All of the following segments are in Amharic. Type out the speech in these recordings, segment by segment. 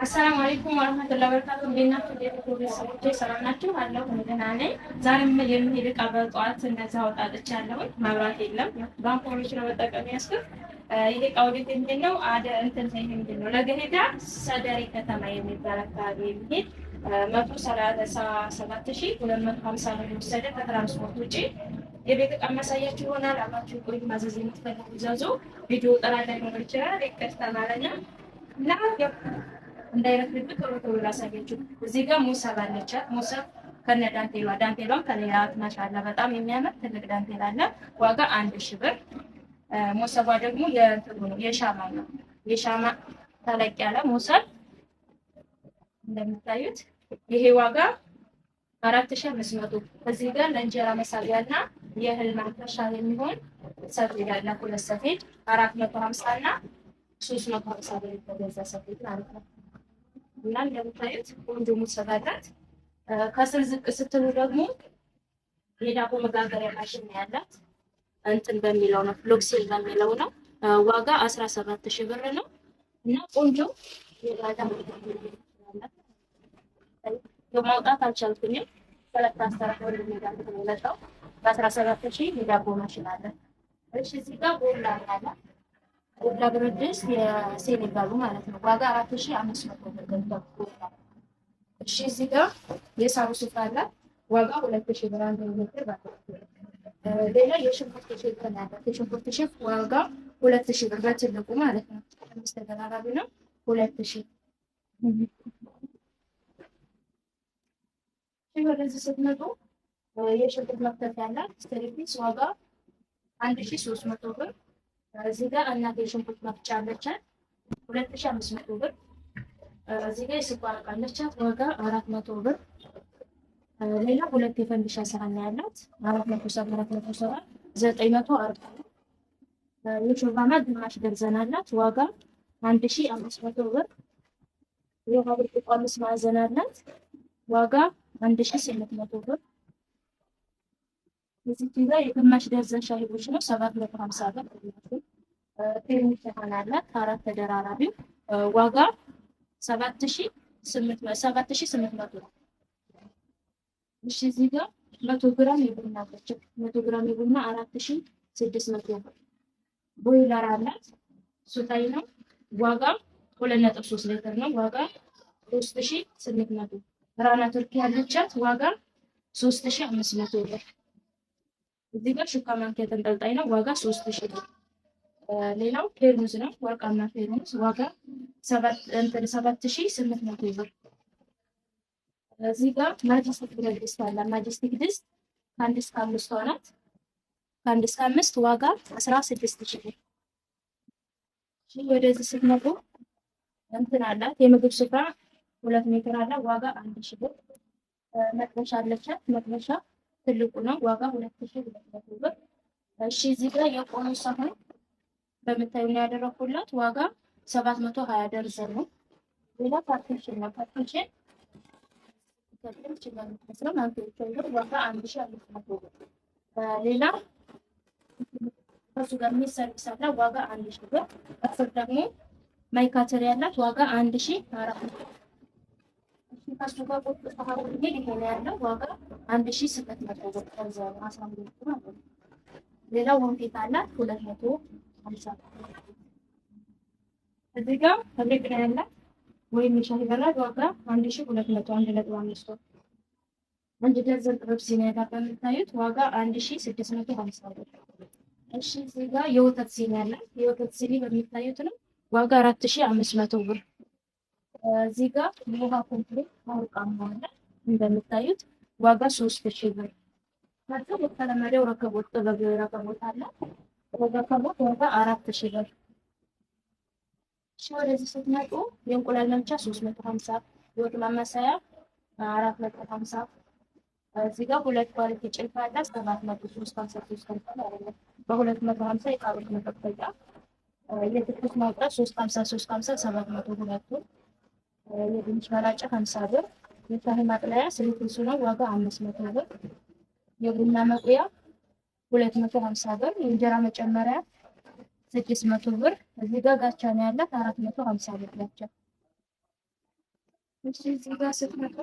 አሰላሙ አለይኩም ወራህመቱላሂ ወበረካቱህ። እንዴት ናችሁ? ቤተሰቦቼ ሰላም ናችሁ? አለሁ እኔ ደህና ነኝ። ዛሬም የሚሄድ ዕቃ በጠዋት እንደዛ አውጥቻለሁ። መብራት የለም። ባንኮች ነው መጠቀም ያስኩት። ይሄ ዕቃ ወዴት የሚሄድ ነው? እንትን ሳይሆን ምንድን ነው ለገሄዳ ሰደሪ ከተማ የሚባል አካባቢ የሚሄድ 137,250 ብር የወሰደ ከትራንስፖርት ውጪ የቤት ዕቃ ማሳያችሁ ይሆናል። አብራችሁ ቆዩ። ማዘዝ የምትፈልጉ ዘዙ። ቪዲዮ ጥራት ላይኖር ይችላል። ይቅርታ ማለት ነው እና እንዳይረፍድብን ቶሎ ቶሎ ላሳያችሁ። እዚህ ጋር ሙሰብ አለቻት። ሙሰብ ከነ ዳንቴሏን ከሌላት ማሻአላ በጣም የሚያምር ትልቅ ዳንቴል አለ። ዋጋ 1000 ብር። ሙሰቧ ደግሞ የእንትኑ ነው የሻማ ነው። የሻማ ተለቅ ያለ ሙሰብ እንደምታዩት ይሄ ዋጋ 4500። እዚህ ጋር ለእንጀራ መሳቢያና የእህል ማንከሻ የሚሆን ሰፌድ አለ። ሁለት ሰፌድ 450 እና 350 ብር የተገዛ ሰፌድ ማለት ነው። እና እንደምታዩት ቆንጆ ሙሰብ አላት። ከስር ዝቅ ስትሉ ደግሞ የዳቦ መጋገሪያ ማሽን ያላት እንትን በሚለው ነው ፍሎክሲል በሚለው ነው። ዋጋ 17000 ብር ነው። እና ቆንጆ የዳዳ ማውጣት አልቻልኩኝም። ሁለት አስተራፍ ወደ ሚዳን ተመለጠው በ17000 የዳቦ ማሽን አለ። እሺ እዚህ ጋር ጎላ አለ። ጎላ ብረት ድስት የሴኔጋሉ ማለት ነው። ዋጋ 4500 ብር ገብቷል። እሺ እዚህ ጋር የሳሩ ሱፍ አለ። ዋጋ 2000 ብር አንድ ሜትር ባለው። ሌላ የሽንኩርት ሼፍ አለ። የሽንኩርት ሼፍ ዋጋ 2000 ብር በትልቁ ማለት ነው። አምስት ተደራራቢ ነው 2000። ወደዚህ ስትመጡ የሽንኩርት መክተፊያ አላት። ስትሪፒስ ዋጋ 1300 ብር። እዚህ ጋር እናት የሽንኩርት መፍጫ አለቻት 2500 ብር። እዚህ ጋር የስኳር ዕቃ አለቻት ዋጋ 400 ብር። ሌላ ሁለት የፈንዲሻ ሳህን ያላት 470 940 ብር። የሾርባ ማት ግማሽ ደርዘን አላት ዋጋ 1500 ብር። የውሃ ብርጭቆ 5 ማዕዘን አላት ዋጋ 1800 ብር። እዚህ ጋር የግማሽ ደርዘን ሻሂቦች ነው 750 ብር። ቴርሚስ አላት አራት ተደራራቢ ዋጋ 7800 ነው። እሺ እዚህ ጋር 100 ግራም የቡና ብርጭቆ 100 ግራም የቡና 4600 ብር። ቦይለር አላት ሱታይ ነው ዋጋ 2.3 ሊትር ነው ዋጋ 3800። ራና ቱርኪ ያለቻት ዋጋ 3500 ብር። እዚህ ጋር ሹካ ማንኪያ ተንጠልጣይ ነው ዋጋ 3000 ብር። ሌላው ፌርሙዝ ነው ወርቃማ ፌርሙዝ ዋጋ 7800 ብር። እዚህ ጋር ማጀስቲክ ድስት አለ። ማጀስቲክ ድስት ከአንድ እስከ 5 ሆናት ከአንድ እስከ 5 ዋጋ 16000 ብር። እሺ ወደዚህ ስትመጡ እንትን አላት የምግብ ስፍራ 2 ሜትር አለ ዋጋ 1000 ብር። መጥበሻ አለቻት። መጥበሻ ትልቁ ነው ዋጋ 2200 ብር። እሺ እዚህ ጋር የቆሙ ሳህን በምታዩ ነው ያደረኩላት ዋጋ 720 ደርዘን ነው። ሌላ ፓርቲሽን ነው። ፓርቲሽን ከዚህ ይችላል መስራት አንተ ብር ዋጋ 1500 ብር። ሌላ ከሱ ጋር የሚሰርቪስ አለ ዋጋ 1000 ብር። ከስር ደግሞ ማይካተር ያላት ዋጋ 1400 ብር። ከሱ ጋር ቁጥ ተሐሩ ይሄ ያለው ዋጋ 1800 ብር። ከዛ 12 ብር ማለት ነው። ሌላ ወንፊት አላት 250 ብር። እዚህ ጋር ፈብሪክ ላይ ያላት ወይም ሻሂ በራድ ዋጋ 1200 ብር። አንድ ደርዘን ጥብስ ሲኒ ያላት በምታዩት ዋጋ 1650 ብር። እሺ እዚህ ጋር የወተት ሲኒ ያላት የወተት ሲኒ በሚታዩት ነው ዋጋ 4500 ብር። እዚህ ጋር የውሃ ኮምፕሌት ወርቃማ አለ እንደምታዩት ዋጋ 3000 ብር። ከዛ በተለመደው ረከቦት ጥበብ ረከቦት አለ ረከቦት ዋጋ 4000 ብር። እሺ ወደዚህ ስትመጡ የእንቁላል መምቻ 350 የወጥ ማማሰያ 450። እዚህ ጋር ሁለት ኳሊቲ ጭልፋ አለ 753 ማለት በ250 የካሮት መጠበቂያ የትኩስ ማውጣት 350 700 ሁለቱ። የድንች መላጫ 50 ብር። የሻሂ ማጥለያ ስልክሱ ነው ዋጋ 500 ብር። የቡና መቁያ 250 ብር። የእንጀራ መጨመሪያ 600 ብር። እዚህ ጋር ጋቻ ነው ያላት 450 ብር ጋቻ። እዚህ ጋር ስትመጡ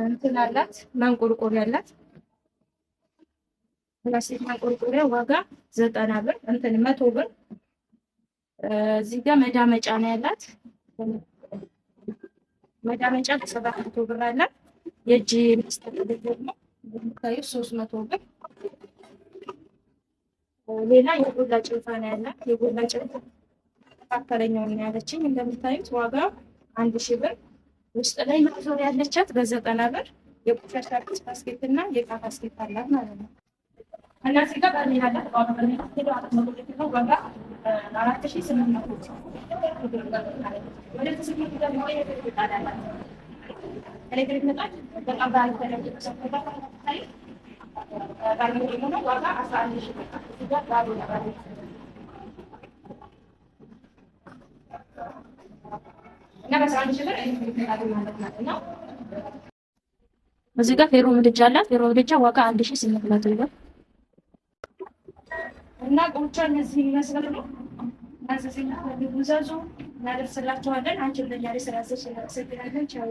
እንትን አላት ማንቆርቆሪያ አላት። ፕላስቲክ ማንቆርቆሪያ ዋጋ 90 ብር እንትን 100 ብር። እዚህ ጋር መዳመጫ ነው ያላት። መዳመጫ 700 ብር አላት። የእጅ ማስታጠቢያ ደግሞ እንደምታዩት 300 ብር። ሌላ የጎላ ጭልፋ ነው ያላት። የጎላ ጭልፋ መካከለኛው ነው ያለችኝ። እንደምታዩት ዋጋ 1000 ብር። ውስጥ ላይ ማዞሪያ ያለቻት በ90 ብር። የቆሻሻ ባስኬት እና የዕቃ ባስኬት አላት ማለት ነው። እና እዚህ ጋር ባለ ያላት ዋጋ ዋጋ 4800 ኤሌክትሪክ ምጣድ በጣም ባለተለየ ዋጋ 11 ሺህ ብር። እዚህ ጋር ባለ እና በ11 ሺህ ብር ኤሌክትሪክ ምጣድ ማለት ነው። እዚህ ጋር ፌሮ ምድጃ አላት። ፌሮ ምድጃ ዋጋ 1800 ብር። እና ቁንጮ እነዚህ ይመስላሉ። እናዘዘኝ ጉዛዙ እናደርስላችኋለን። አንቺ ለኛ ስራ ስለሰራችሁ